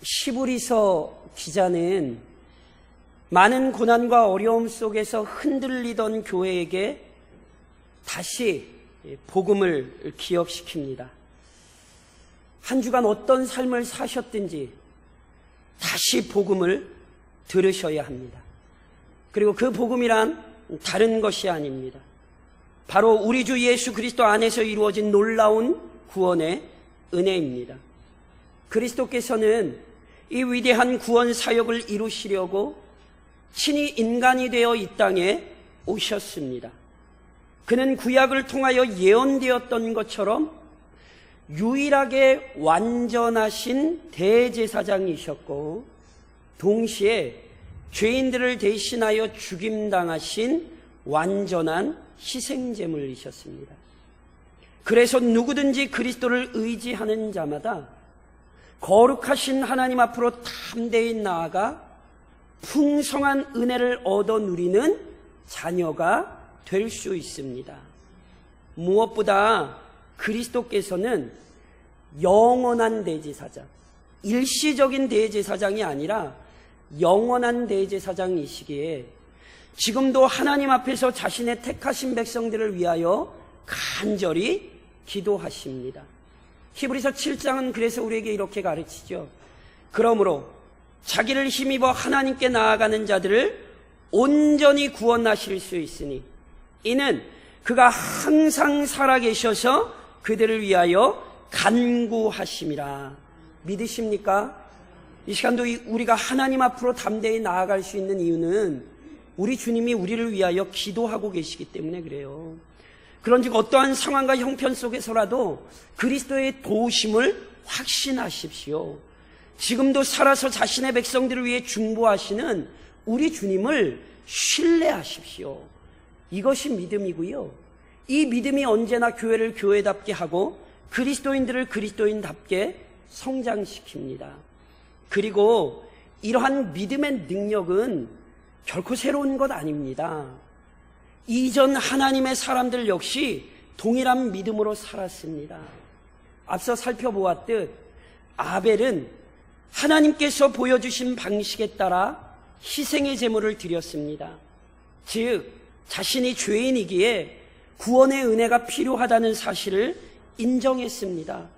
시브리서 기자는 많은 고난과 어려움 속에서 흔들리던 교회에게 다시 복음을 기억시킵니다. 한 주간 어떤 삶을 사셨든지 다시 복음을 들으셔야 합니다. 그리고 그 복음이란 다른 것이 아닙니다. 바로 우리 주 예수 그리스도 안에서 이루어진 놀라운 구원의 은혜입니다. 그리스도께서는 이 위대한 구원 사역을 이루시려고 친히 인간이 되어 이 땅에 오셨습니다. 그는 구약을 통하여 예언되었던 것처럼 유일하게 완전하신 대제사장이셨고 동시에 죄인들을 대신하여 죽임당하신 완전한 희생제물이셨습니다. 그래서 누구든지 그리스도를 의지하는 자마다 거룩하신 하나님 앞으로 담대히 나아가 풍성한 은혜를 얻어 누리는 자녀가 될 수 있습니다. 무엇보다 그리스도께서는 영원한 대제사장, 일시적인 대제사장이 아니라 영원한 대제사장이시기에 지금도 하나님 앞에서 자신의 택하신 백성들을 위하여 간절히 기도하십니다. 히브리서 7장은 그래서 우리에게 이렇게 가르치죠. 그러므로 자기를 힘입어 하나님께 나아가는 자들을 온전히 구원하실 수 있으니 이는 그가 항상 살아계셔서 그들을 위하여 간구하심이라. 믿으십니까? 이 시간도 우리가 하나님 앞으로 담대히 나아갈 수 있는 이유는 우리 주님이 우리를 위하여 기도하고 계시기 때문에 그래요. 그런즉 어떠한 상황과 형편 속에서라도 그리스도의 도우심을 확신하십시오. 지금도 살아서 자신의 백성들을 위해 중보하시는 우리 주님을 신뢰하십시오. 이것이 믿음이고요. 이 믿음이 언제나 교회를 교회답게 하고 그리스도인들을 그리스도인답게 성장시킵니다. 그리고 이러한 믿음의 능력은 결코 새로운 것 아닙니다. 이전 하나님의 사람들 역시 동일한 믿음으로 살았습니다. 앞서 살펴보았듯 아벨은 하나님께서 보여주신 방식에 따라 희생의 제물을 드렸습니다. 즉 자신이 죄인이기에 구원의 은혜가 필요하다는 사실을 인정했습니다.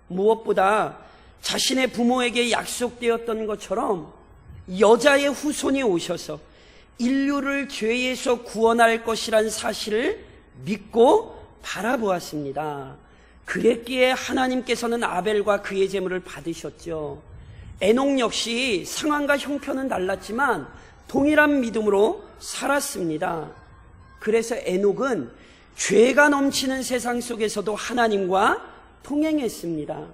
무엇보다 자신의 부모에게 약속되었던 것처럼 여자의 후손이 오셔서 인류를 죄에서 구원할 것이란 사실을 믿고 바라보았습니다. 그랬기에 하나님께서는 아벨과 그의 제물을 받으셨죠. 에녹 역시 상황과 형편은 달랐지만 동일한 믿음으로 살았습니다. 그래서 에녹은 죄가 넘치는 세상 속에서도 하나님과 동행했습니다.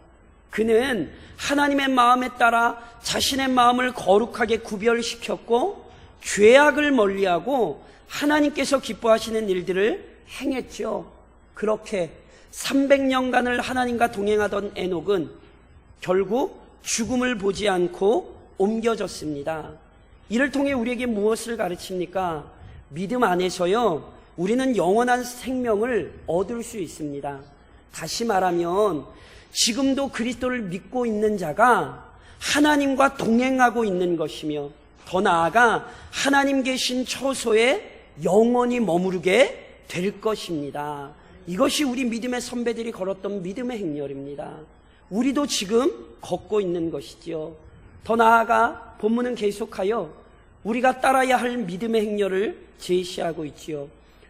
그는 하나님의 마음에 따라 자신의 마음을 거룩하게 구별시켰고 죄악을 멀리하고 하나님께서 기뻐하시는 일들을 행했죠. 그렇게 300년간을 하나님과 동행하던 에녹은 결국 죽음을 보지 않고 옮겨졌습니다. 이를 통해 우리에게 무엇을 가르칩니까? 믿음 안에서요, 우리는 영원한 생명을 얻을 수 있습니다. 다시 말하면 지금도 그리스도를 믿고 있는 자가 하나님과 동행하고 있는 것이며 더 나아가 하나님 계신 처소에 영원히 머무르게 될 것입니다. 이것이 우리 믿음의 선배들이 걸었던 믿음의 행렬입니다. 우리도 지금 걷고 있는 것이지요. 더 나아가 본문은 계속하여 우리가 따라야 할 믿음의 행렬을 제시하고 있지요.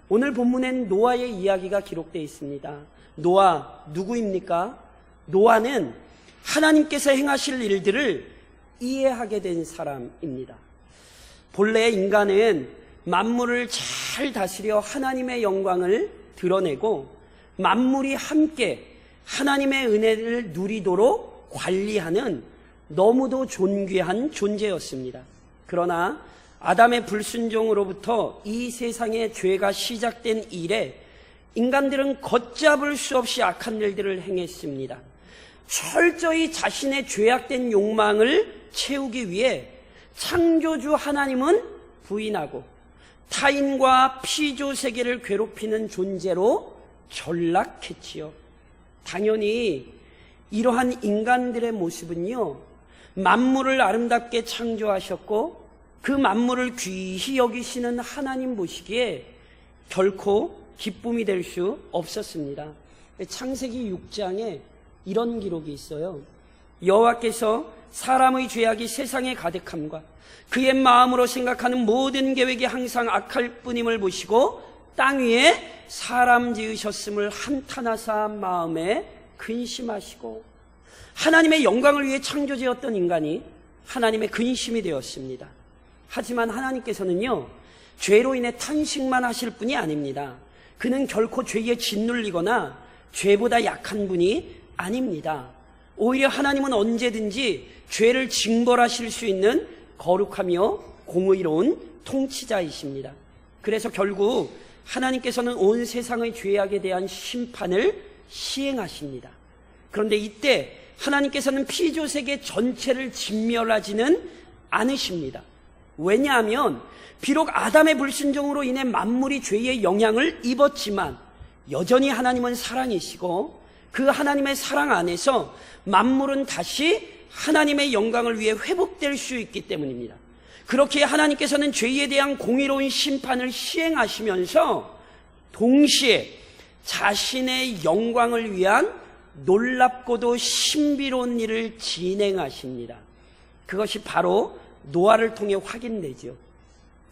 오늘 본문엔 노아의 이야기가 기록되어 있습니다. 노아 누구입니까? 노아는 하나님께서 행하실 일들을 이해하게 된 사람입니다. 본래 인간은 만물을 잘 다스려 하나님의 영광을 드러내고 만물이 함께 하나님의 은혜를 누리도록 관리하는 너무도 존귀한 존재였습니다. 그러나 아담의 불순종으로부터 이 세상의 죄가 시작된 이래 인간들은 걷잡을 수 없이 악한 일들을 행했습니다. 철저히 자신의 죄악된 욕망을 채우기 위해 창조주 하나님은 부인하고 타인과 피조 세계를 괴롭히는 존재로 전락했지요. 당연히 이러한 인간들의 모습은요, 만물을 아름답게 창조하셨고 그 만물을 귀히 여기시는 하나님 보시기에 결코 기쁨이 될 수 없었습니다. 창세기 6장에 이런 기록이 있어요. 여호와께서 사람의 죄악이 세상에 가득함과 그의 마음으로 생각하는 모든 계획이 항상 악할 뿐임을 보시고 땅 위에 사람 지으셨음을 한탄하사 마음에 근심하시고, 하나님의 영광을 위해 창조되었던 인간이 하나님의 근심이 되었습니다. 하지만 하나님께서는요, 죄로 인해 탄식만 하실 분이 아닙니다. 그는 결코 죄에 짓눌리거나 죄보다 약한 분이 아닙니다. 오히려 하나님은 언제든지 죄를 징벌하실 수 있는 거룩하며 공의로운 통치자이십니다. 그래서 결국 하나님께서는 온 세상의 죄악에 대한 심판을 시행하십니다. 그런데 이때 하나님께서는 피조세계 전체를 진멸하지는 않으십니다. 왜냐하면 비록 아담의 불순종으로 인해 만물이 죄의 영향을 입었지만 여전히 하나님은 사랑이시고 그 하나님의 사랑 안에서 만물은 다시 하나님의 영광을 위해 회복될 수 있기 때문입니다. 그렇게 하나님께서는 죄에 대한 공의로운 심판을 시행하시면서 동시에 자신의 영광을 위한 놀랍고도 신비로운 일을 진행하십니다. 그것이 바로 노아를 통해 확인되죠.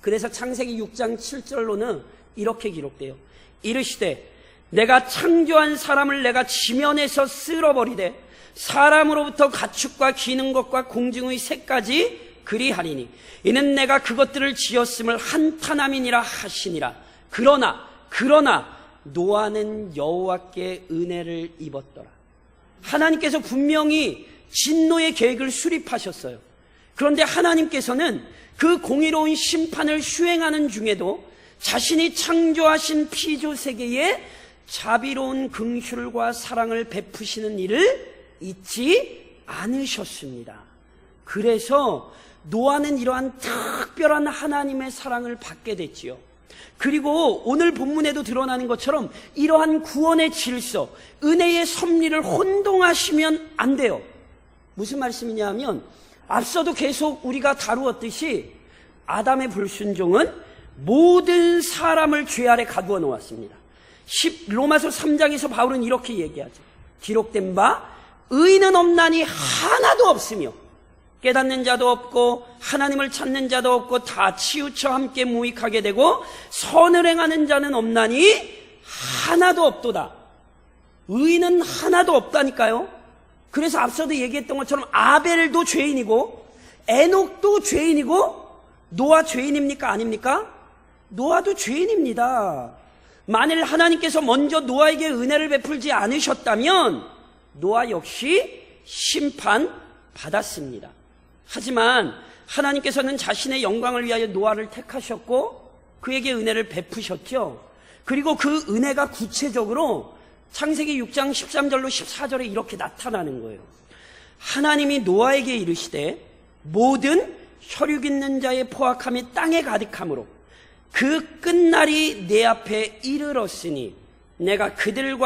그래서 창세기 6장 7절로는 이렇게 기록돼요. 이르시되 내가 창조한 사람을 내가 지면에서 쓸어버리되 사람으로부터 가축과 기는 것과 공중의 새까지 그리하리니 이는 내가 그것들을 지었음을 한탄함이니라 하시니라. 그러나 노아는 여호와께 은혜를 입었더라. 하나님께서 분명히 진노의 계획을 수립하셨어요. 그런데 하나님께서는 그 공의로운 심판을 수행하는 중에도 자신이 창조하신 피조세계에 자비로운 긍휼과 사랑을 베푸시는 일을 잊지 않으셨습니다. 그래서 노아는 이러한 특별한 하나님의 사랑을 받게 됐지요. 그리고 오늘 본문에도 드러나는 것처럼 이러한 구원의 질서, 은혜의 섭리를 혼동하시면 안 돼요. 무슨 말씀이냐 하면 앞서도 계속 우리가 다루었듯이 아담의 불순종은 모든 사람을 죄 아래 가두어 놓았습니다. 로마서 3장에서 바울은 이렇게 얘기하죠. 기록된 바 의인은 없나니 하나도 없으며 깨닫는 자도 없고 하나님을 찾는 자도 없고 다 치우쳐 함께 무익하게 되고 선을 행하는 자는 없나니 하나도 없도다. 의인은 하나도 없다니까요. 그래서 앞서도 얘기했던 것처럼 아벨도 죄인이고 에녹도 죄인이고 노아 죄인입니까? 아닙니까? 노아도 죄인입니다. 만일 하나님께서 먼저 노아에게 은혜를 베풀지 않으셨다면 노아 역시 심판받았습니다. 하지만 하나님께서는 자신의 영광을 위하여 노아를 택하셨고 그에게 은혜를 베푸셨죠. 그리고 그 은혜가 구체적으로 창세기 6장 13절로 14절에 이렇게 나타나는 거예요. 하나님이 노아에게 이르시되 모든 혈육 있는 자의 포악함이 땅에 가득함으로 그 끝날이 내 앞에 이르렀으니 내가 그들을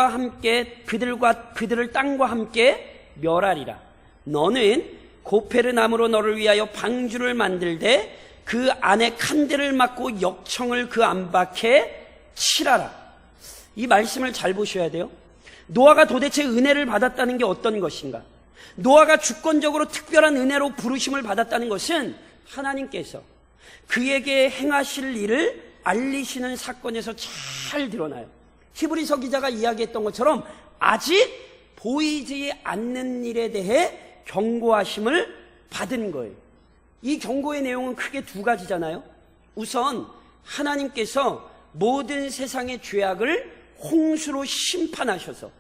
땅과 함께 멸하리라. 너는 고페르 나무로 너를 위하여 방주를 만들되 그 안에 칸대를 막고 역청을 그 안팎에 칠하라. 이 말씀을 잘 보셔야 돼요. 노아가 도대체 은혜를 받았다는 게 어떤 것인가? 노아가 주권적으로 특별한 은혜로 부르심을 받았다는 것은 하나님께서 그에게 행하실 일을 알리시는 사건에서 잘 드러나요. 히브리서 기자가 이야기했던 것처럼 아직 보이지 않는 일에 대해 경고하심을 받은 거예요. 이 경고의 내용은 크게 두 가지잖아요. 우선 하나님께서 모든 세상의 죄악을 홍수로 심판하셔서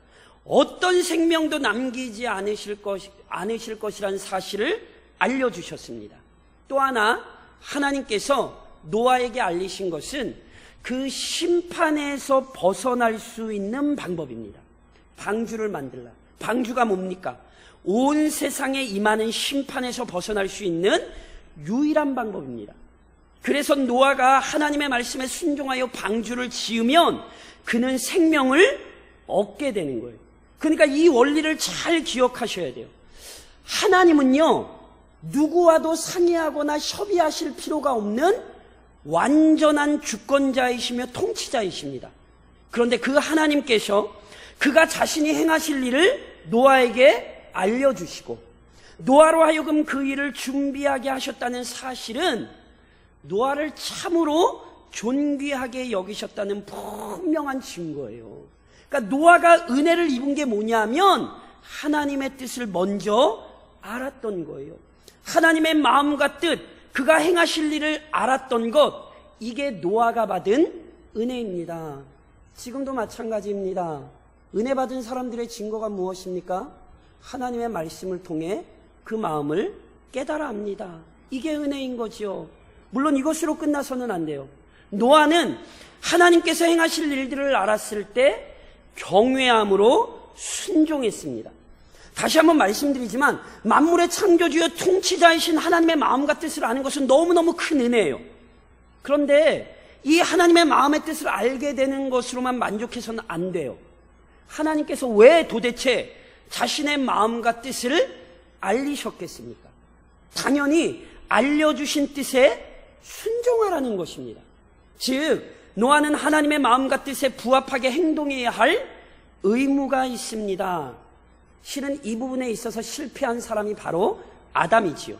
어떤 생명도 남기지 않으실 것이라는 사실을 알려주셨습니다. 또 하나 하나님께서 노아에게 알리신 것은 그 심판에서 벗어날 수 있는 방법입니다. 방주를 만들라. 방주가 뭡니까? 온 세상에 임하는 심판에서 벗어날 수 있는 유일한 방법입니다. 그래서 노아가 하나님의 말씀에 순종하여 방주를 지으면 그는 생명을 얻게 되는 거예요. 그러니까 이 원리를 잘 기억하셔야 돼요. 하나님은요, 누구와도 상의하거나 협의하실 필요가 없는 완전한 주권자이시며 통치자이십니다. 그런데 그 하나님께서 그가 자신이 행하실 일을 노아에게 알려주시고 노아로 하여금 그 일을 준비하게 하셨다는 사실은 노아를 참으로 존귀하게 여기셨다는 분명한 증거예요. 그러니까 노아가 은혜를 입은 게 뭐냐면 하나님의 뜻을 먼저 알았던 거예요. 하나님의 마음과 뜻, 그가 행하실 일을 알았던 것, 이게 노아가 받은 은혜입니다. 지금도 마찬가지입니다. 은혜 받은 사람들의 증거가 무엇입니까? 하나님의 말씀을 통해 그 마음을 깨달아 합니다. 이게 은혜인 거죠. 물론 이것으로 끝나서는 안 돼요. 노아는 하나님께서 행하실 일들을 알았을 때 경외함으로 순종했습니다. 다시 한번 말씀드리지만 만물의 창조주여 통치자이신 하나님의 마음과 뜻을 아는 것은 너무너무 큰 은혜예요. 그런데 이 하나님의 마음의 뜻을 알게 되는 것으로만 만족해서는 안 돼요. 하나님께서 왜 도대체 자신의 마음과 뜻을 알리셨겠습니까? 당연히 알려주신 뜻에 순종하라는 것입니다. 즉 노아는 하나님의 마음과 뜻에 부합하게 행동해야 할 의무가 있습니다. 실은 이 부분에 있어서 실패한 사람이 바로 아담이지요.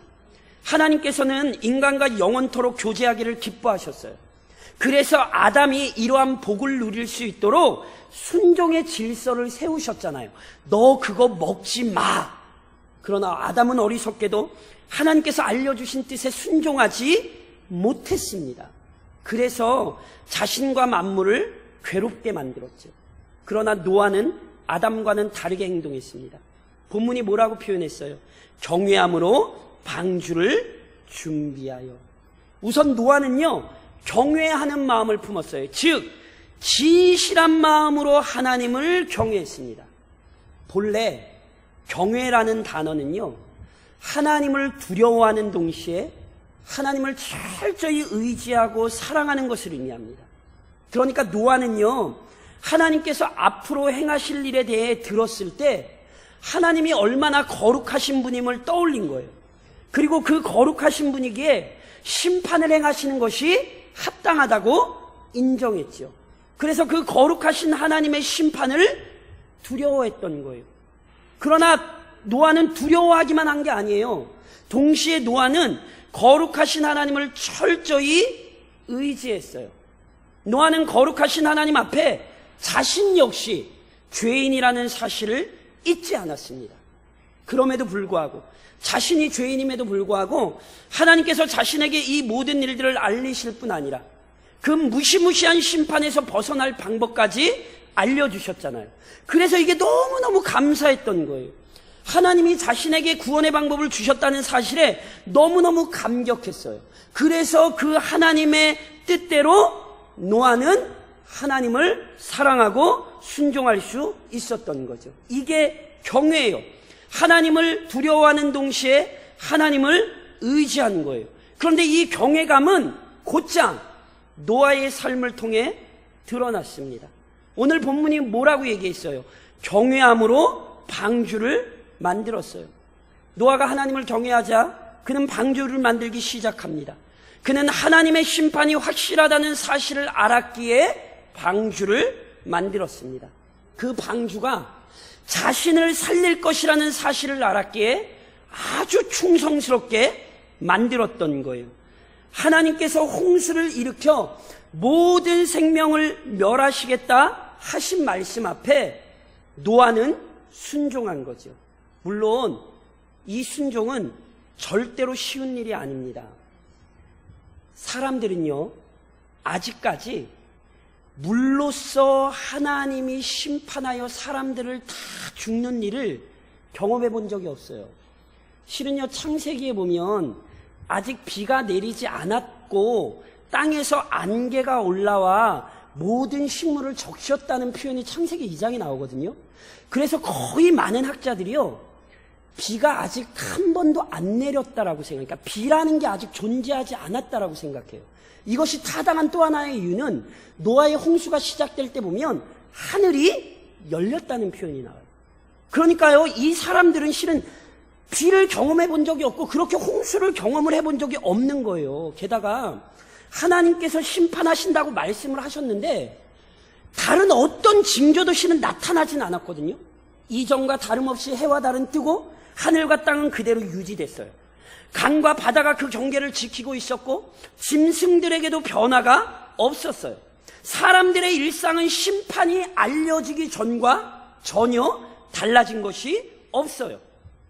하나님께서는 인간과 영원토록 교제하기를 기뻐하셨어요. 그래서 아담이 이러한 복을 누릴 수 있도록 순종의 질서를 세우셨잖아요. 너 그거 먹지 마. 그러나 아담은 어리석게도 하나님께서 알려주신 뜻에 순종하지 못했습니다. 그래서 자신과 만물을 괴롭게 만들었죠. 그러나 노아는 아담과는 다르게 행동했습니다. 본문이 뭐라고 표현했어요? 경외함으로 방주를 준비하여. 우선 노아는요, 경외하는 마음을 품었어요. 즉 진실한 마음으로 하나님을 경외했습니다. 본래 경외라는 단어는요, 하나님을 두려워하는 동시에 하나님을 철저히 의지하고 사랑하는 것을 의미합니다. 그러니까 노아는요, 하나님께서 앞으로 행하실 일에 대해 들었을 때 하나님이 얼마나 거룩하신 분임을 떠올린 거예요. 그리고 그 거룩하신 분이기에 심판을 행하시는 것이 합당하다고 인정했죠. 그래서 그 거룩하신 하나님의 심판을 두려워했던 거예요. 그러나 노아는 두려워하기만 한 게 아니에요. 동시에 노아는 거룩하신 하나님을 철저히 의지했어요. 노아는 거룩하신 하나님 앞에 자신 역시 죄인이라는 사실을 잊지 않았습니다. 그럼에도 불구하고, 자신이 죄인임에도 불구하고 하나님께서 자신에게 이 모든 일들을 알리실 뿐 아니라 그 무시무시한 심판에서 벗어날 방법까지 알려주셨잖아요. 그래서 이게 너무너무 감사했던 거예요. 하나님이 자신에게 구원의 방법을 주셨다는 사실에 너무너무 감격했어요. 그래서 그 하나님의 뜻대로 노아는 하나님을 사랑하고 순종할 수 있었던 거죠. 이게 경외예요. 하나님을 두려워하는 동시에 하나님을 의지하는 거예요. 그런데 이 경외감은 곧장 노아의 삶을 통해 드러났습니다. 오늘 본문이 뭐라고 얘기했어요? 경외함으로 방주를 만들었어요. 노아가 하나님을 경외하자 그는 방주를 만들기 시작합니다. 그는 하나님의 심판이 확실하다는 사실을 알았기에 방주를 만들었습니다. 그 방주가 자신을 살릴 것이라는 사실을 알았기에 아주 충성스럽게 만들었던 거예요. 하나님께서 홍수를 일으켜 모든 생명을 멸하시겠다 하신 말씀 앞에 노아는 순종한 거죠. 물론 이 순종은 절대로 쉬운 일이 아닙니다. 사람들은요, 아직까지 물로써 하나님이 심판하여 사람들을 다 죽는 일을 경험해 본 적이 없어요. 실은요, 창세기에 보면 아직 비가 내리지 않았고 땅에서 안개가 올라와 모든 식물을 적셨다는 표현이 창세기 2장에 나오거든요. 그래서 거의 많은 학자들이요, 비가 아직 한 번도 안 내렸다라고 생각해요. 그러니까 비라는 게 아직 존재하지 않았다라고 생각해요. 이것이 타당한 또 하나의 이유는 노아의 홍수가 시작될 때 보면 하늘이 열렸다는 표현이 나와요. 그러니까요, 이 사람들은 실은 비를 경험해 본 적이 없고 그렇게 홍수를 경험을 해본 적이 없는 거예요. 게다가 하나님께서 심판하신다고 말씀을 하셨는데 다른 어떤 징조도시는 나타나진 않았거든요. 이전과 다름없이 해와 달은 뜨고 하늘과 땅은 그대로 유지됐어요. 강과 바다가 그 경계를 지키고 있었고 짐승들에게도 변화가 없었어요. 사람들의 일상은 심판이 알려지기 전과 전혀 달라진 것이 없어요.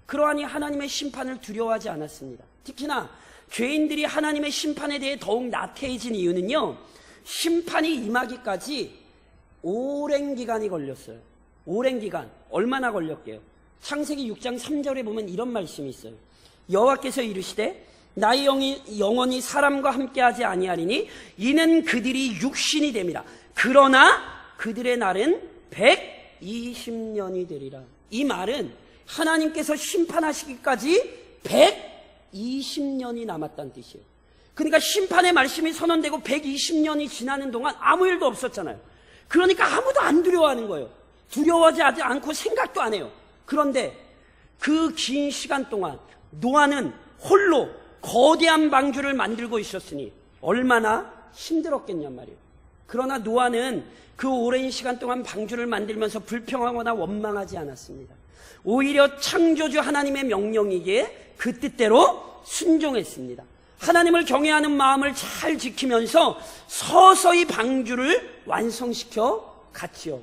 그러하니 하나님의 심판을 두려워하지 않았습니다. 특히나 죄인들이 하나님의 심판에 대해 더욱 나태해진 이유는요, 심판이 임하기까지 오랜 기간이 걸렸어요. 오랜 기간. 얼마나 걸렸게요? 창세기 6장 3절에 보면 이런 말씀이 있어요. 여호와께서 이르시되 나의 영이 영원히 사람과 함께하지 아니하리니 이는 그들이 육신이 됨이라. 그러나 그들의 날은 120년이 되리라. 이 말은 하나님께서 심판하시기까지 120년이 남았다는 뜻이에요. 그러니까 심판의 말씀이 선언되고 120년이 지나는 동안 아무 일도 없었잖아요. 그러니까 아무도 안 두려워하는 거예요. 두려워하지 않고 생각도 안 해요. 그런데 그 긴 시간 동안 노아는 홀로 거대한 방주를 만들고 있었으니 얼마나 힘들었겠냔 말이에요. 그러나 노아는 그 오랜 시간 동안 방주를 만들면서 불평하거나 원망하지 않았습니다. 오히려 창조주 하나님의 명령이기에 그 뜻대로 순종했습니다. 하나님을 경외하는 마음을 잘 지키면서 서서히 방주를 완성시켜 갔지요.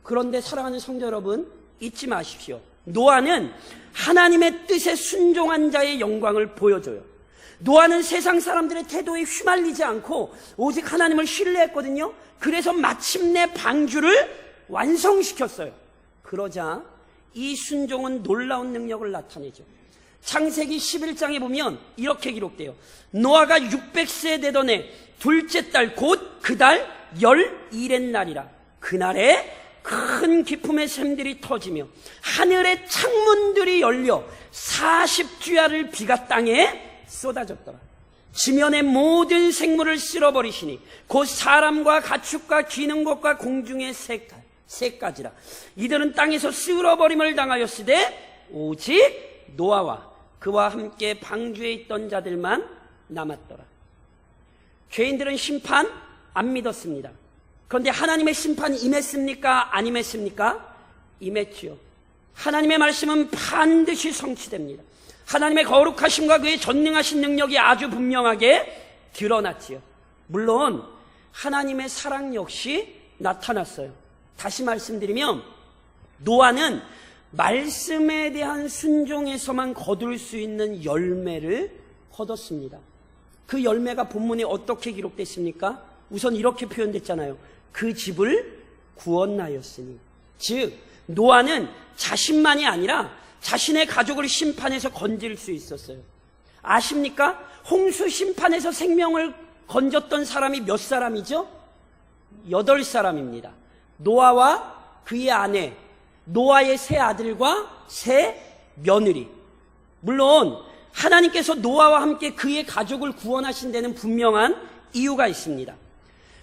그런데 사랑하는 성도 여러분, 잊지 마십시오. 노아는 하나님의 뜻에 순종한 자의 영광을 보여줘요. 노아는 세상 사람들의 태도에 휘말리지 않고 오직 하나님을 신뢰했거든요. 그래서 마침내 방주를 완성시켰어요. 그러자 이 순종은 놀라운 능력을 나타내죠. 창세기 11장에 보면 이렇게 기록돼요. 노아가 600세 되던 해 둘째 달 곧 그 달 12의 날이라. 그날에 큰 기품의 샘들이 터지며 하늘의 창문들이 열려 40주야를 비가 땅에 쏟아졌더라. 지면의 모든 생물을 쓸어버리시니 곧 사람과 가축과 기는 것과 공중의 새까지라. 이들은 땅에서 쓸어버림을 당하였으되 오직 노아와 그와 함께 방주에 있던 자들만 남았더라. 죄인들은 심판 안 믿었습니다. 그런데 하나님의 심판이 임했습니까? 안 임했습니까? 임했지요. 하나님의 말씀은 반드시 성취됩니다. 하나님의 거룩하심과 그의 전능하신 능력이 아주 분명하게 드러났지요. 물론 하나님의 사랑 역시 나타났어요. 다시 말씀드리면 노아는 말씀에 대한 순종에서만 거둘 수 있는 열매를 거뒀습니다. 그 열매가 본문에 어떻게 기록됐습니까? 우선 이렇게 표현됐잖아요. 그 집을 구원하였으니. 즉 노아는 자신만이 아니라 자신의 가족을 심판에서 건질 수 있었어요. 아십니까? 홍수 심판에서 생명을 건졌던 사람이 몇 사람이죠? 8사람입니다. 노아와 그의 아내, 노아의 세 아들과 세 며느리. 물론 하나님께서 노아와 함께 그의 가족을 구원하신 데는 분명한 이유가 있습니다.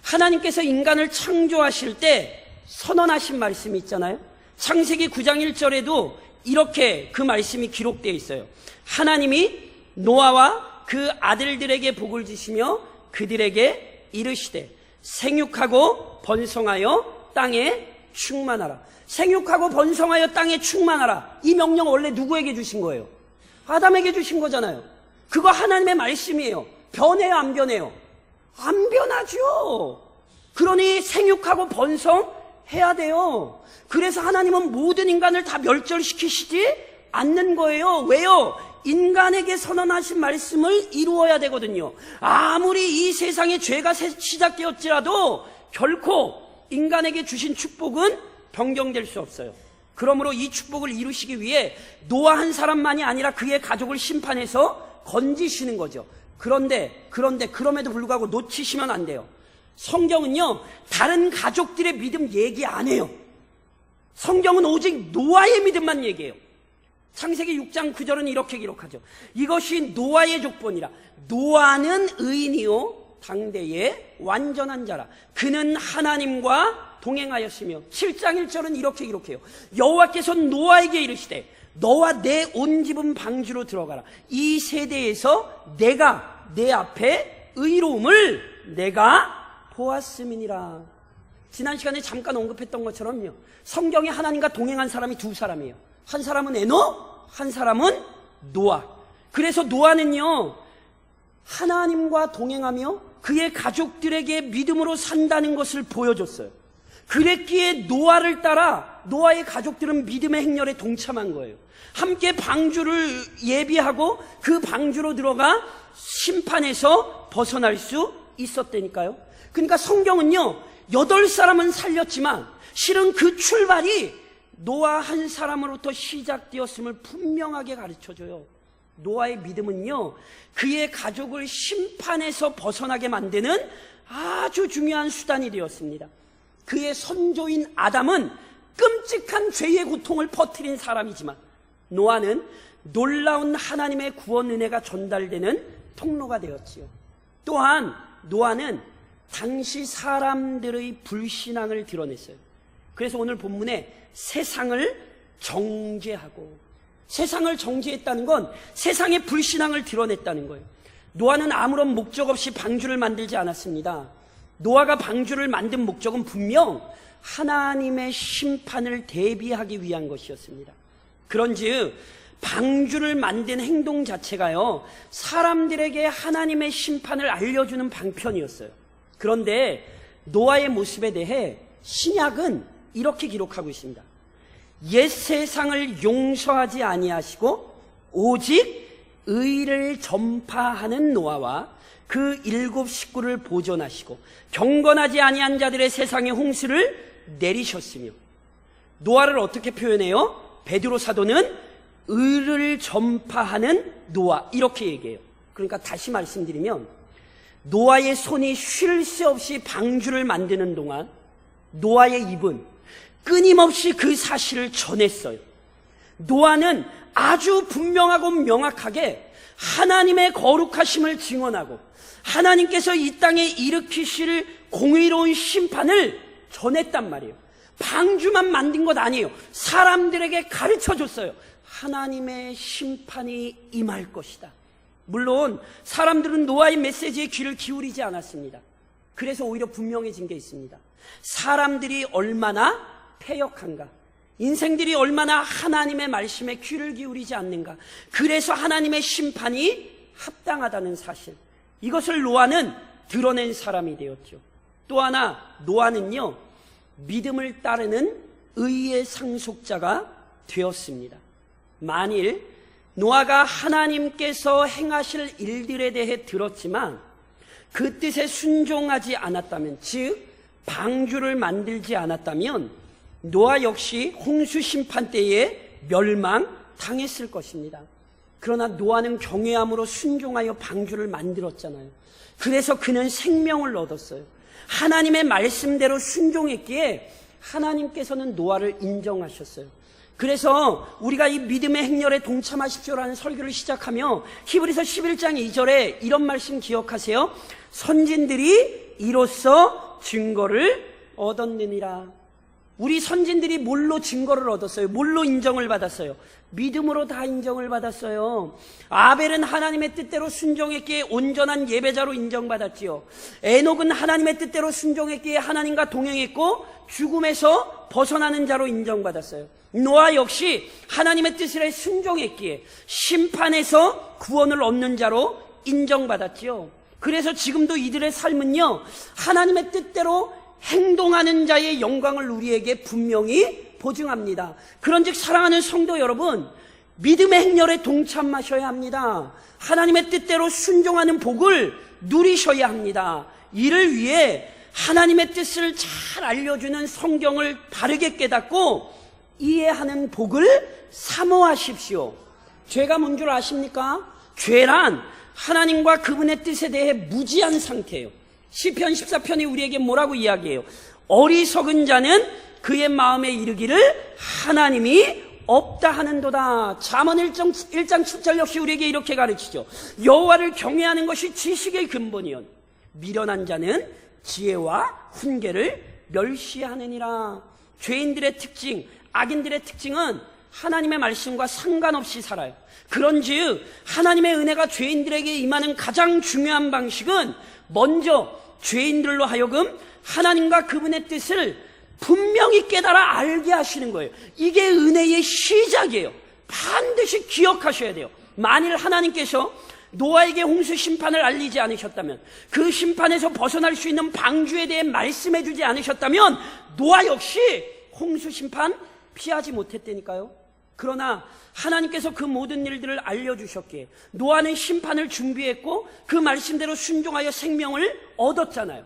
하나님께서 인간을 창조하실 때 선언하신 말씀이 있잖아요. 창세기 9장 1절에도 이렇게 그 말씀이 기록되어 있어요. 하나님이 노아와 그 아들들에게 복을 주시며 그들에게 이르시되 생육하고 번성하여 땅에 충만하라. 생육하고 번성하여 땅에 충만하라. 이 명령 원래 누구에게 주신 거예요? 아담에게 주신 거잖아요. 그거 하나님의 말씀이에요. 변해요, 안 변해요? 안 변하죠. 그러니 생육하고 번성해야 돼요. 그래서 하나님은 모든 인간을 다 멸절시키시지 않는 거예요. 왜요? 인간에게 선언하신 말씀을 이루어야 되거든요. 아무리 이 세상에 죄가 시작되었지라도 결코 인간에게 주신 축복은 변경될 수 없어요. 그러므로 이 축복을 이루시기 위해 노아 한 사람만이 아니라 그의 가족을 심판해서 건지시는 거죠. 그럼에도 불구하고 놓치시면 안 돼요. 성경은요, 다른 가족들의 믿음 얘기 안 해요. 성경은 오직 노아의 믿음만 얘기해요. 창세기 6장 9절은 이렇게 기록하죠. 이것이 노아의 족본이라. 노아는 의인이요 당대의 완전한 자라. 그는 하나님과 동행하였으며. 7장 1절은 이렇게 기록해요. 여호와께서 노아에게 이르시되 너와 내 온 집은 방주로 들어가라. 이 세대에서 내가 내 앞에 의로움을 내가 보았음이니라. 지난 시간에 잠깐 언급했던 것처럼요, 성경에 하나님과 동행한 사람이 두 사람이에요. 한 사람은 에녹, 한 사람은 노아. 그래서 노아는요, 하나님과 동행하며 그의 가족들에게 믿음으로 산다는 것을 보여줬어요. 그랬기에 노아를 따라 노아의 가족들은 믿음의 행렬에 동참한 거예요. 함께 방주를 예비하고 그 방주로 들어가 심판에서 벗어날 수 있었다니까요. 그러니까 성경은요, 8사람은 살렸지만 실은 그 출발이 노아 한 사람으로부터 시작되었음을 분명하게 가르쳐줘요. 노아의 믿음은요, 그의 가족을 심판에서 벗어나게 만드는 아주 중요한 수단이 되었습니다. 그의 선조인 아담은 끔찍한 죄의 고통을 퍼뜨린 사람이지만 노아는 놀라운 하나님의 구원 은혜가 전달되는 통로가 되었지요. 또한 노아는 당시 사람들의 불신앙을 드러냈어요. 그래서 오늘 본문에 세상을 정죄하고, 세상을 정죄했다는 건 세상의 불신앙을 드러냈다는 거예요. 노아는 아무런 목적 없이 방주를 만들지 않았습니다. 노아가 방주를 만든 목적은 분명 하나님의 심판을 대비하기 위한 것이었습니다. 그런즉 방주를 만든 행동 자체가요, 사람들에게 하나님의 심판을 알려주는 방편이었어요. 그런데 노아의 모습에 대해 신약은 이렇게 기록하고 있습니다. 옛 세상을 용서하지 아니하시고 오직 의를 전파하는 노아와 그 7 식구를 보존하시고 경건하지 아니한 자들의 세상에 홍수를 내리셨으며, 노아를 어떻게 표현해요? 베드로 사도는 의를 전파하는 노아, 이렇게 얘기해요. 그러니까 다시 말씀드리면, 노아의 손이 쉴 새 없이 방주를 만드는 동안 노아의 입은 끊임없이 그 사실을 전했어요. 노아는 아주 분명하고 명확하게 하나님의 거룩하심을 증언하고 하나님께서 이 땅에 일으키실 공의로운 심판을 전했단 말이에요. 방주만 만든 것 아니에요. 사람들에게 가르쳐줬어요. 하나님의 심판이 임할 것이다. 물론 사람들은 노아의 메시지에 귀를 기울이지 않았습니다. 그래서 오히려 분명해진 게 있습니다. 사람들이 얼마나 패역한가, 인생들이 얼마나 하나님의 말씀에 귀를 기울이지 않는가, 그래서 하나님의 심판이 합당하다는 사실, 이것을 노아는 드러낸 사람이 되었죠. 또 하나, 노아는요, 믿음을 따르는 의의 상속자가 되었습니다. 만일 노아가 하나님께서 행하실 일들에 대해 들었지만 그 뜻에 순종하지 않았다면, 즉 방주를 만들지 않았다면 노아 역시 홍수 심판 때에 멸망당했을 것입니다. 그러나 노아는 경외함으로 순종하여 방주를 만들었잖아요. 그래서 그는 생명을 얻었어요. 하나님의 말씀대로 순종했기에 하나님께서는 노아를 인정하셨어요. 그래서 우리가 이 믿음의 행렬에 동참하십시오라는 설교를 시작하며 히브리서 11장 2절에 이런 말씀 기억하세요. 선진들이 이로써 증거를 얻었느니라. 우리 선진들이 뭘로 증거를 얻었어요? 뭘로 인정을 받았어요? 믿음으로 다 인정을 받았어요. 아벨은 하나님의 뜻대로 순종했기에 온전한 예배자로 인정받았지요. 에녹은 하나님의 뜻대로 순종했기에 하나님과 동행했고 죽음에서 벗어나는 자로 인정받았어요. 노아 역시 하나님의 뜻에 순종했기에 심판에서 구원을 얻는 자로 인정받았지요. 그래서 지금도 이들의 삶은요, 하나님의 뜻대로 행동하는 자의 영광을 우리에게 분명히 보증합니다. 그런즉 사랑하는 성도 여러분, 믿음의 행렬에 동참하셔야 합니다. 하나님의 뜻대로 순종하는 복을 누리셔야 합니다. 이를 위해 하나님의 뜻을 잘 알려주는 성경을 바르게 깨닫고 이해하는 복을 사모하십시오. 죄가 뭔 줄 아십니까? 죄란 하나님과 그분의 뜻에 대해 무지한 상태예요. 시편 14편이 우리에게 뭐라고 이야기해요? 어리석은 자는 그의 마음에 이르기를 하나님이 없다 하는도다. 잠언 1장 7절 역시 우리에게 이렇게 가르치죠. 여호와를 경외하는 것이 지식의 근본이요 미련한 자는 지혜와 훈계를 멸시하느니라. 죄인들의 특징, 악인들의 특징은 하나님의 말씀과 상관없이 살아요. 그런즉 하나님의 은혜가 죄인들에게 임하는 가장 중요한 방식은 먼저 죄인들로 하여금 하나님과 그분의 뜻을 분명히 깨달아 알게 하시는 거예요. 이게 은혜의 시작이에요. 반드시 기억하셔야 돼요. 만일 하나님께서 노아에게 홍수 심판을 알리지 않으셨다면, 그 심판에서 벗어날 수 있는 방주에 대해 말씀해 주지 않으셨다면 노아 역시 홍수 심판 피하지 못했다니까요. 그러나 하나님께서 그 모든 일들을 알려주셨기에 노아는 심판을 준비했고 그 말씀대로 순종하여 생명을 얻었잖아요.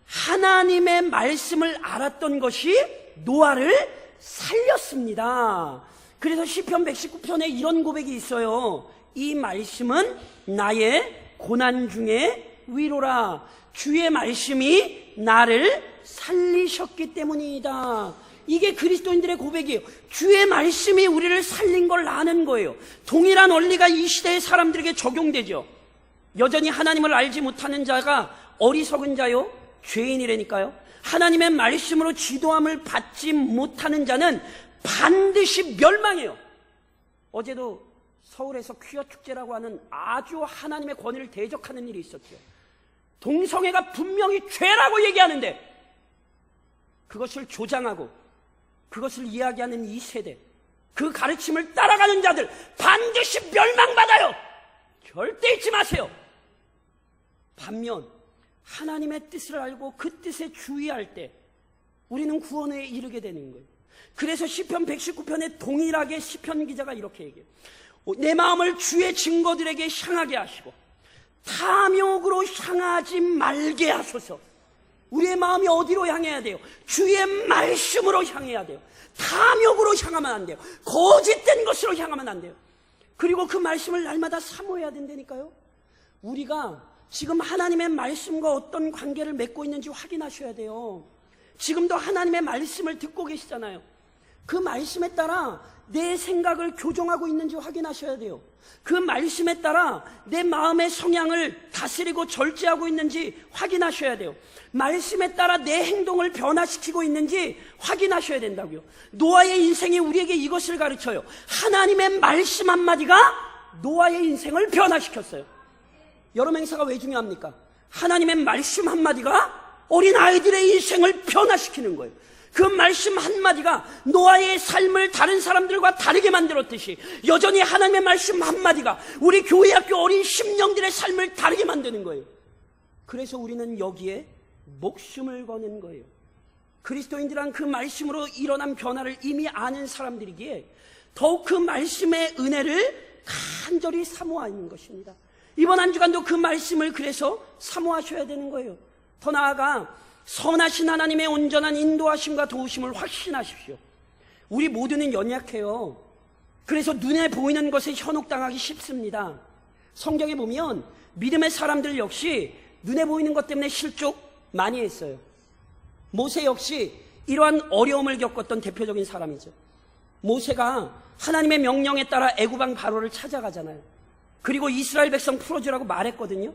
하나님의 말씀을 알았던 것이 노아를 살렸습니다. 그래서 시편 119편에 이런 고백이 있어요. 이 말씀은 나의 고난 중에 위로라. 주의 말씀이 나를 살리셨기 때문이다. 이게 그리스도인들의 고백이에요. 주의 말씀이 우리를 살린 걸 아는 거예요. 동일한 원리가 이 시대의 사람들에게 적용되죠. 여전히 하나님을 알지 못하는 자가 어리석은 자요, 죄인이라니까요. 하나님의 말씀으로 지도함을 받지 못하는 자는 반드시 멸망해요. 어제도 서울에서 퀴어 축제라고 하는 아주 하나님의 권위를 대적하는 일이 있었죠. 동성애가 분명히 죄라고 얘기하는데 그것을 조장하고 그것을 이야기하는 이 세대, 그 가르침을 따라가는 자들 반드시 멸망받아요. 절대 잊지 마세요. 반면 하나님의 뜻을 알고 그 뜻에 주의할 때 우리는 구원에 이르게 되는 거예요. 그래서 시편 119편에 동일하게 시편 기자가 이렇게 얘기해요. 내 마음을 주의 증거들에게 향하게 하시고 탐욕으로 향하지 말게 하소서. 우리의 마음이 어디로 향해야 돼요? 주의 말씀으로 향해야 돼요. 탐욕으로 향하면 안 돼요. 거짓된 것으로 향하면 안 돼요. 그리고 그 말씀을 날마다 사모해야 된다니까요. 우리가 지금 하나님의 말씀과 어떤 관계를 맺고 있는지 확인하셔야 돼요. 지금도 하나님의 말씀을 듣고 계시잖아요. 그 말씀에 따라 내 생각을 교정하고 있는지 확인하셔야 돼요. 그 말씀에 따라 내 마음의 성향을 다스리고 절제하고 있는지 확인하셔야 돼요. 말씀에 따라 내 행동을 변화시키고 있는지 확인하셔야 된다고요. 노아의 인생이 우리에게 이것을 가르쳐요. 하나님의 말씀 한마디가 노아의 인생을 변화시켰어요. 여름 행사가 왜 중요합니까? 하나님의 말씀 한마디가 어린 아이들의 인생을 변화시키는 거예요. 그 말씀 한마디가 노아의 삶을 다른 사람들과 다르게 만들었듯이 여전히 하나님의 말씀 한마디가 우리 교회 학교 어린 심령들의 삶을 다르게 만드는 거예요. 그래서 우리는 여기에 목숨을 거는 거예요. 그리스도인들은 그 말씀으로 일어난 변화를 이미 아는 사람들이기에 더욱 그 말씀의 은혜를 간절히 사모하는 것입니다. 이번 한 주간도 그 말씀을 그래서 사모하셔야 되는 거예요. 더 나아가 선하신 하나님의 온전한 인도하심과 도우심을 확신하십시오. 우리 모두는 연약해요. 그래서 눈에 보이는 것에 현혹당하기 쉽습니다. 성경에 보면 믿음의 사람들 역시 눈에 보이는 것 때문에 실족 많이 했어요. 모세 역시 이러한 어려움을 겪었던 대표적인 사람이죠. 모세가 하나님의 명령에 따라 애굽왕 바로를 찾아가잖아요. 그리고 이스라엘 백성 풀어주라고 말했거든요.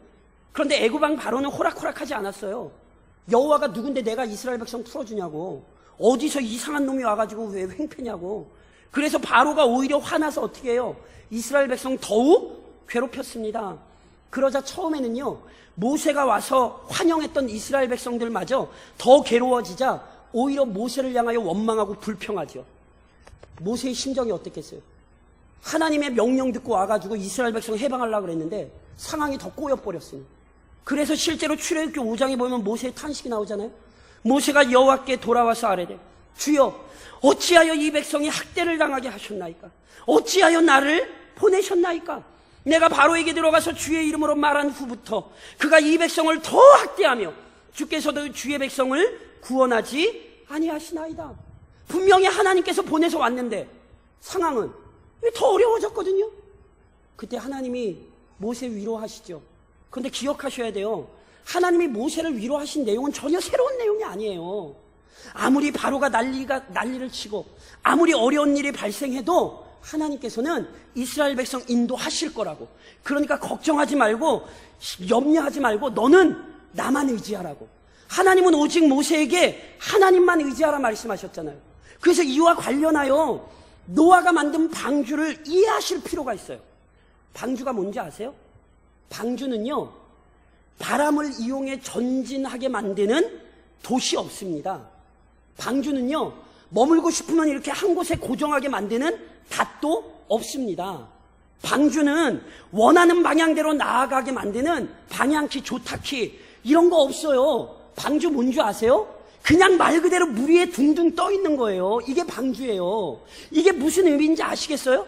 그런데 애굽왕 바로는 호락호락하지 않았어요. 여호와가 누군데 내가 이스라엘 백성 풀어주냐고, 어디서 이상한 놈이 와가지고 왜 횡패냐고. 그래서 바로가 오히려 화나서 어떻게 해요? 이스라엘 백성 더욱 괴롭혔습니다. 그러자 처음에는요, 모세가 와서 환영했던 이스라엘 백성들마저 더 괴로워지자 오히려 모세를 향하여 원망하고 불평하죠. 모세의 심정이 어땠겠어요? 하나님의 명령 듣고 와가지고 이스라엘 백성 해방하려고 그랬는데 상황이 더 꼬여버렸어요. 그래서 실제로 출애굽기 5장에 보면 모세의 탄식이 나오잖아요. 모세가 여호와께 돌아와서 아뢰되 주여 어찌하여 이 백성이 학대를 당하게 하셨나이까? 어찌하여 나를 보내셨나이까? 내가 바로에게 들어가서 주의 이름으로 말한 후부터 그가 이 백성을 더 학대하며 주께서도 주의 백성을 구원하지 아니하시나이다. 분명히 하나님께서 보내서 왔는데 상황은 더 어려워졌거든요. 그때 하나님이 모세 위로하시죠. 그런데 기억하셔야 돼요. 하나님이 모세를 위로하신 내용은 전혀 새로운 내용이 아니에요. 아무리 바로가 난리를 치고 아무리 어려운 일이 발생해도 하나님께서는 이스라엘 백성 인도하실 거라고. 그러니까 걱정하지 말고 염려하지 말고 너는 나만 의지하라고. 하나님은 오직 모세에게 하나님만 의지하라 말씀하셨잖아요. 그래서 이와 관련하여 노아가 만든 방주를 이해하실 필요가 있어요. 방주가 뭔지 아세요? 방주는요, 바람을 이용해 전진하게 만드는 돛이 없습니다. 방주는요, 머물고 싶으면 이렇게 한 곳에 고정하게 만드는 닷도 없습니다. 방주는 원하는 방향대로 나아가게 만드는 방향키, 조타키 이런 거 없어요. 방주 뭔지 아세요? 그냥 말 그대로 물 위에 둥둥 떠 있는 거예요. 이게 방주예요. 이게 무슨 의미인지 아시겠어요?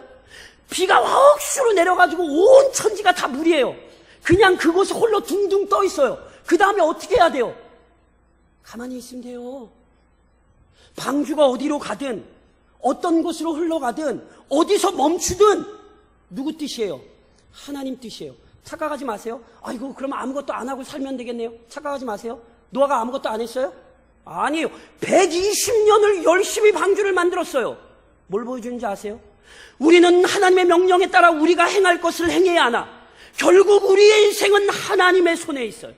비가 억수로 내려가지고 온 천지가 다 물이에요. 그냥 그곳에 홀로 둥둥 떠 있어요. 그 다음에 어떻게 해야 돼요? 가만히 있으면 돼요. 방주가 어디로 가든 어떤 곳으로 흘러가든 어디서 멈추든 누구 뜻이에요? 하나님 뜻이에요. 착각하지 마세요. 아이고 그러면 아무것도 안 하고 살면 되겠네요. 착각하지 마세요. 노아가 아무것도 안 했어요? 아니에요. 120년을 열심히 방주를 만들었어요. 뭘 보여주는지 아세요? 우리는 하나님의 명령에 따라 우리가 행할 것을 행해야 하나 결국 우리의 인생은 하나님의 손에 있어요.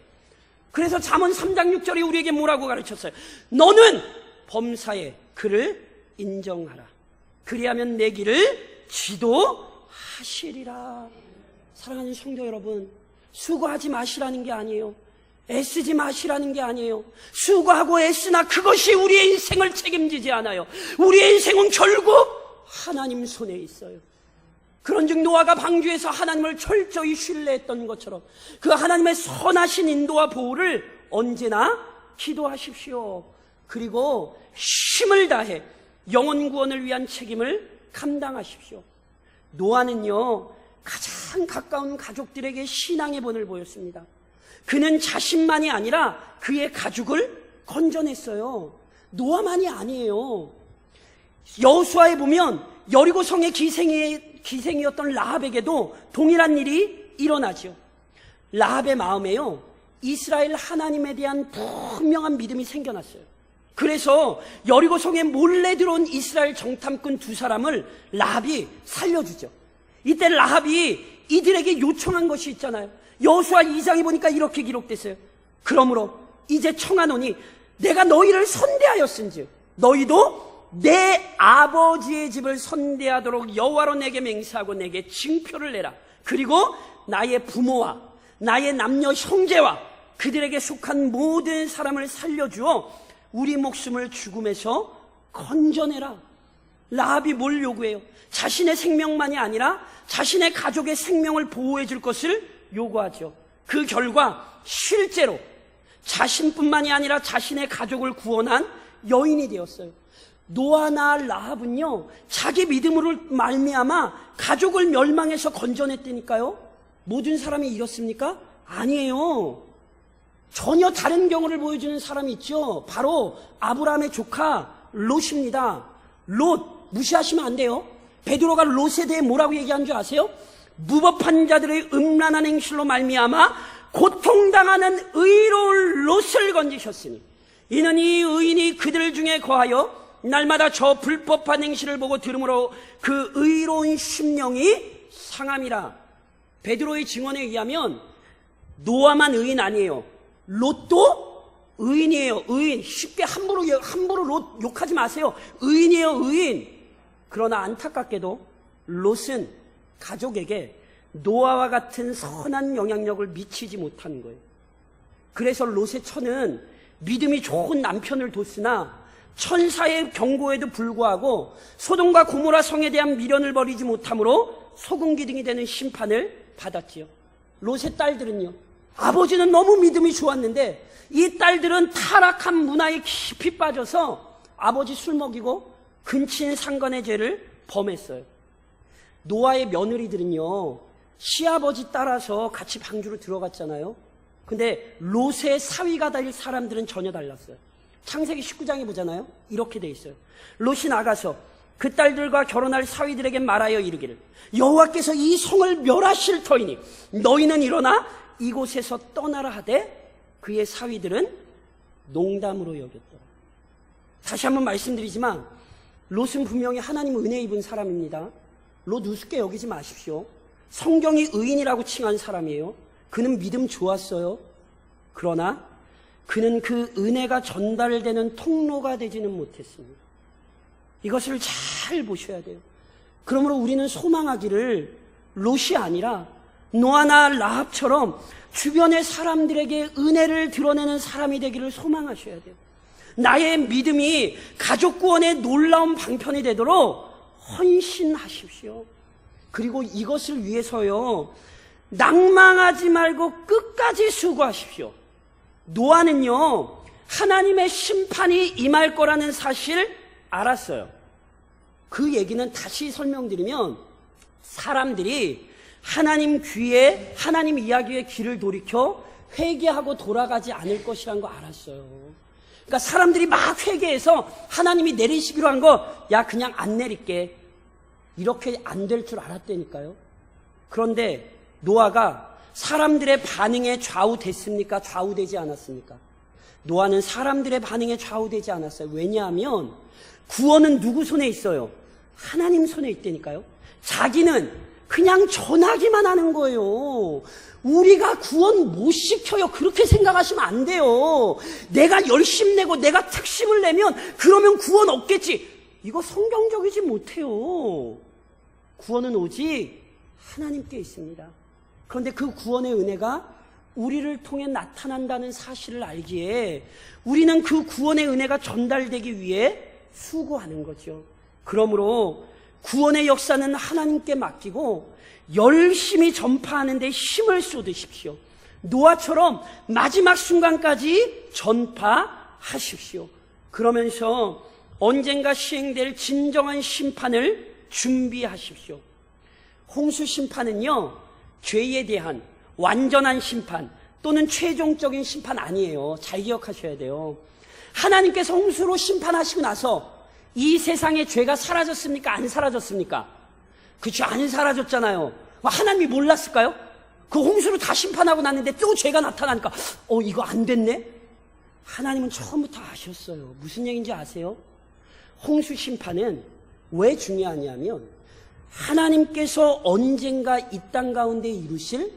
그래서 잠언 3장 6절이 우리에게 뭐라고 가르쳤어요? 너는 범사에 그를 인정하라. 그리하면 내 길을 지도하시리라. 사랑하는 성도 여러분, 수고하지 마시라는 게 아니에요. 애쓰지 마시라는 게 아니에요. 수고하고 애쓰나 그것이 우리의 인생을 책임지지 않아요. 우리의 인생은 결국 하나님 손에 있어요. 그런즉 노아가 방주에서 하나님을 철저히 신뢰했던 것처럼 그 하나님의 선하신 인도와 보호를 언제나 기도하십시오. 그리고 힘을 다해 영혼 구원을 위한 책임을 감당하십시오. 노아는요, 가장 가까운 가족들에게 신앙의 본을 보였습니다. 그는 자신만이 아니라 그의 가족을 건져냈어요. 노아만이 아니에요. 여호수아에 보면 여리고 성의 기생이었던 라합에게도 동일한 일이 일어나죠. 라합의 마음에요, 이스라엘 하나님에 대한 분명한 믿음이 생겨났어요. 그래서 여리고 성에 몰래 들어온 이스라엘 정탐꾼 두 사람을 라합이 살려주죠. 이때 라합이 이들에게 요청한 것이 있잖아요. 여호수아 2장에 보니까 이렇게 기록됐어요. 그러므로 이제 청하노니 내가 너희를 선대하였은즉 너희도 내 아버지의 집을 선대하도록 여호와로 내게 맹세하고 내게 징표를 내라. 그리고 나의 부모와 나의 남녀 형제와 그들에게 속한 모든 사람을 살려주어 우리 목숨을 죽음에서 건져내라. 라합이 뭘 요구해요? 자신의 생명만이 아니라 자신의 가족의 생명을 보호해 줄 것을 요구하죠. 그 결과 실제로 자신뿐만이 아니라 자신의 가족을 구원한 여인이 되었어요. 노아나 라합은요, 자기 믿음으로 말미암아 가족을 멸망해서 건져냈다니까요. 모든 사람이 이렇습니까? 아니에요. 전혀 다른 경우를 보여주는 사람이 있죠. 바로 아브라함의 조카 롯입니다. 롯 무시하시면 안 돼요. 베드로가 롯에 대해 뭐라고 얘기한 줄 아세요? 무법한 자들의 음란한 행실로 말미암아 고통당하는 의로운 롯을 건지셨으니 이는 이 의인이 그들 중에 거하여 날마다 저 불법한 행실을 보고 들음으로 그 의로운 심령이 상함이라. 베드로의 증언에 의하면 노아만 의인 아니에요. 롯도 의인이에요. 의인. 쉽게 함부로 롯 욕하지 마세요. 의인이에요. 의인. 그러나 안타깝게도 롯은 가족에게 노아와 같은 선한 영향력을 미치지 못한 거예요. 그래서 롯의 처는 믿음이 좋은 남편을 뒀으나 천사의 경고에도 불구하고 소돔과 고모라 성에 대한 미련을 버리지 못함으로 소금기둥이 되는 심판을 받았지요. 롯의 딸들은요, 아버지는 너무 믿음이 좋았는데 이 딸들은 타락한 문화에 깊이 빠져서 아버지 술 먹이고 근친 상간의 죄를 범했어요. 노아의 며느리들은요, 시아버지 따라서 같이 방주로 들어갔잖아요. 근데 롯의 사위가 될 사람들은 전혀 달랐어요. 창세기 19장에 보잖아요. 이렇게 돼 있어요. 롯이 나가서 그 딸들과 결혼할 사위들에게 말하여 이르기를 여호와께서 이 성을 멸하실 터이니 너희는 일어나 이곳에서 떠나라 하되 그의 사위들은 농담으로 여겼더라. 다시 한번 말씀드리지만 롯은 분명히 하나님 은혜 입은 사람입니다. 롯 우습게 여기지 마십시오. 성경이 의인이라고 칭한 사람이에요. 그는 믿음 좋았어요. 그러나 그는 그 은혜가 전달되는 통로가 되지는 못했습니다. 이것을 잘 보셔야 돼요. 그러므로 우리는 소망하기를 롯이 아니라 노아나 라합처럼 주변의 사람들에게 은혜를 드러내는 사람이 되기를 소망하셔야 돼요. 나의 믿음이 가족 구원의 놀라운 방편이 되도록 헌신하십시오. 그리고 이것을 위해서요, 낭망하지 말고 끝까지 수고하십시오. 노아는요, 하나님의 심판이 임할 거라는 사실 알았어요. 그 얘기는 다시 설명드리면, 사람들이 하나님 귀에, 하나님 이야기에 귀를 돌이켜 회개하고 돌아가지 않을 것이란 거 알았어요. 그러니까 사람들이 막 회개해서 하나님이 내리시기로 한 거, 야, 그냥 안 내릴게. 이렇게 안 될 줄 알았다니까요. 그런데 노아가 사람들의 반응에 좌우됐습니까? 좌우되지 않았습니까? 노아는 사람들의 반응에 좌우되지 않았어요. 왜냐하면 구원은 누구 손에 있어요? 하나님 손에 있다니까요. 자기는 그냥 전하기만 하는 거예요. 우리가 구원 못 시켜요. 그렇게 생각하시면 안 돼요. 내가 열심 내고 내가 특심을 내면 그러면 구원 없겠지. 이거 성경적이지 못해요. 구원은 오직 하나님께 있습니다. 그런데 그 구원의 은혜가 우리를 통해 나타난다는 사실을 알기에 우리는 그 구원의 은혜가 전달되기 위해 수고하는 거죠. 그러므로 구원의 역사는 하나님께 맡기고 열심히 전파하는 데 힘을 쏟으십시오. 노아처럼 마지막 순간까지 전파하십시오. 그러면서 언젠가 시행될 진정한 심판을 준비하십시오. 홍수 심판은요, 죄에 대한 완전한 심판 또는 최종적인 심판 아니에요. 잘 기억하셔야 돼요. 하나님께서 홍수로 심판하시고 나서 이 세상의 죄가 사라졌습니까? 안 사라졌습니까? 그쵸, 안 사라졌잖아요. 하나님이 몰랐을까요? 그 홍수로 다 심판하고 났는데 또 죄가 나타나니까 이거 안 됐네? 하나님은 처음부터 아셨어요. 무슨 얘기인지 아세요? 홍수 심판은 왜 중요하냐면 하나님께서 언젠가 이 땅 가운데 이루실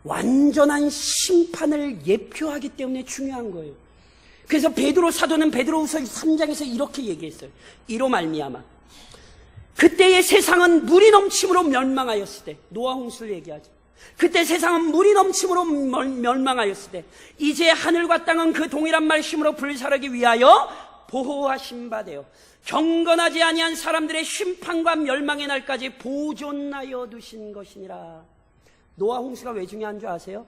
완전한 심판을 예표하기 때문에 중요한 거예요. 그래서 베드로 사도는 베드로후서 3장에서 이렇게 얘기했어요. 이로 말미암아 그때의 세상은 물이 넘침으로 멸망하였을 때, 노아 홍수를 얘기하죠. 그때 세상은 물이 넘침으로 멸망하였을 때 이제 하늘과 땅은 그 동일한 말씀으로 불사르기 위하여 보호하신 바 되어 경건하지 아니한 사람들의 심판과 멸망의 날까지 보존하여 두신 것이니라. 노아 홍수가 왜 중요한 줄 아세요?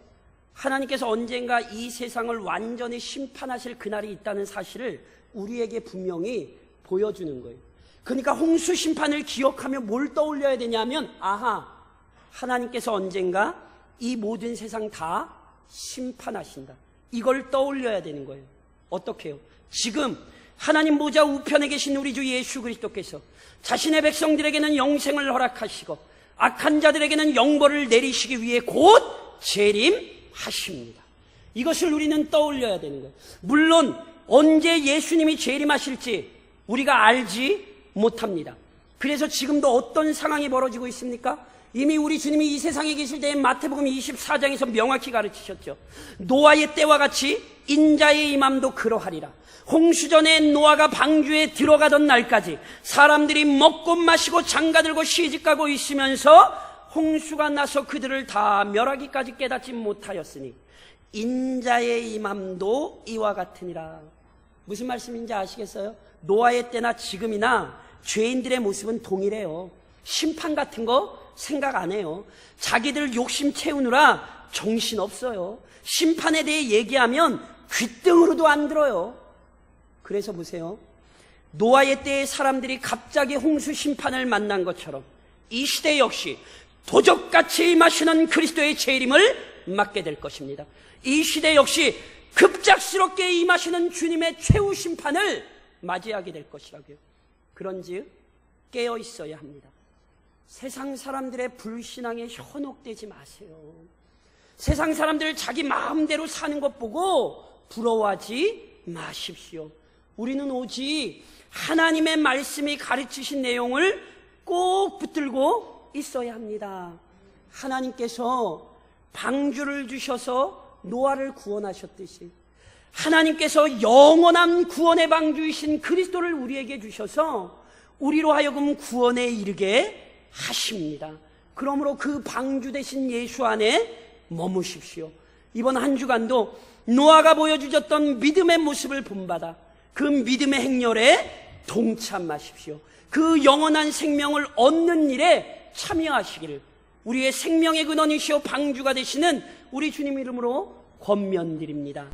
하나님께서 언젠가 이 세상을 완전히 심판하실 그날이 있다는 사실을 우리에게 분명히 보여주는 거예요. 그러니까 홍수 심판을 기억하며 뭘 떠올려야 되냐면, 하나님께서 언젠가 이 모든 세상 다 심판하신다. 이걸 떠올려야 되는 거예요. 어떻게 해요? 지금 하나님 보좌 우편에 계신 우리 주 예수 그리스도께서 자신의 백성들에게는 영생을 허락하시고 악한 자들에게는 영벌을 내리시기 위해 곧 재림하십니다. 이것을 우리는 떠올려야 되는 거예요. 물론 언제 예수님이 재림하실지 우리가 알지 못합니다. 그래서 지금도 어떤 상황이 벌어지고 있습니까? 이미 우리 주님이 이 세상에 계실 때에 마태복음 24장에서 명확히 가르치셨죠. 노아의 때와 같이 인자의 임함도 그러하리라. 홍수전에 노아가 방주에 들어가던 날까지 사람들이 먹고 마시고 장가들고 시집가고 있으면서 홍수가 나서 그들을 다 멸하기까지 깨닫지 못하였으니 인자의 임함도 이와 같으니라. 무슨 말씀인지 아시겠어요? 노아의 때나 지금이나 죄인들의 모습은 동일해요. 심판 같은 거 생각 안 해요. 자기들 욕심 채우느라 정신없어요. 심판에 대해 얘기하면 귓등으로도 안 들어요. 그래서 보세요. 노아의 때의 사람들이 갑자기 홍수 심판을 만난 것처럼 이 시대 역시 도적같이 임하시는 그리스도의 재림을 맞게 될 것입니다. 이 시대 역시 급작스럽게 임하시는 주님의 최후 심판을 맞이하게 될 것이라고요. 그런즉 깨어 있어야 합니다. 세상 사람들의 불신앙에 현혹되지 마세요. 세상 사람들 자기 마음대로 사는 것 보고 부러워하지 마십시오. 우리는 오직 하나님의 말씀이 가르치신 내용을 꼭 붙들고 있어야 합니다. 하나님께서 방주를 주셔서 노아를 구원하셨듯이 하나님께서 영원한 구원의 방주이신 그리스도를 우리에게 주셔서 우리로 하여금 구원에 이르게 하십니다. 그러므로 그 방주 되신 예수 안에 머무십시오. 이번 한 주간도 노아가 보여주셨던 믿음의 모습을 본받아 그 믿음의 행렬에 동참하십시오. 그 영원한 생명을 얻는 일에 참여하시기를 우리의 생명의 근원이시오 방주가 되시는 우리 주님 이름으로 권면드립니다.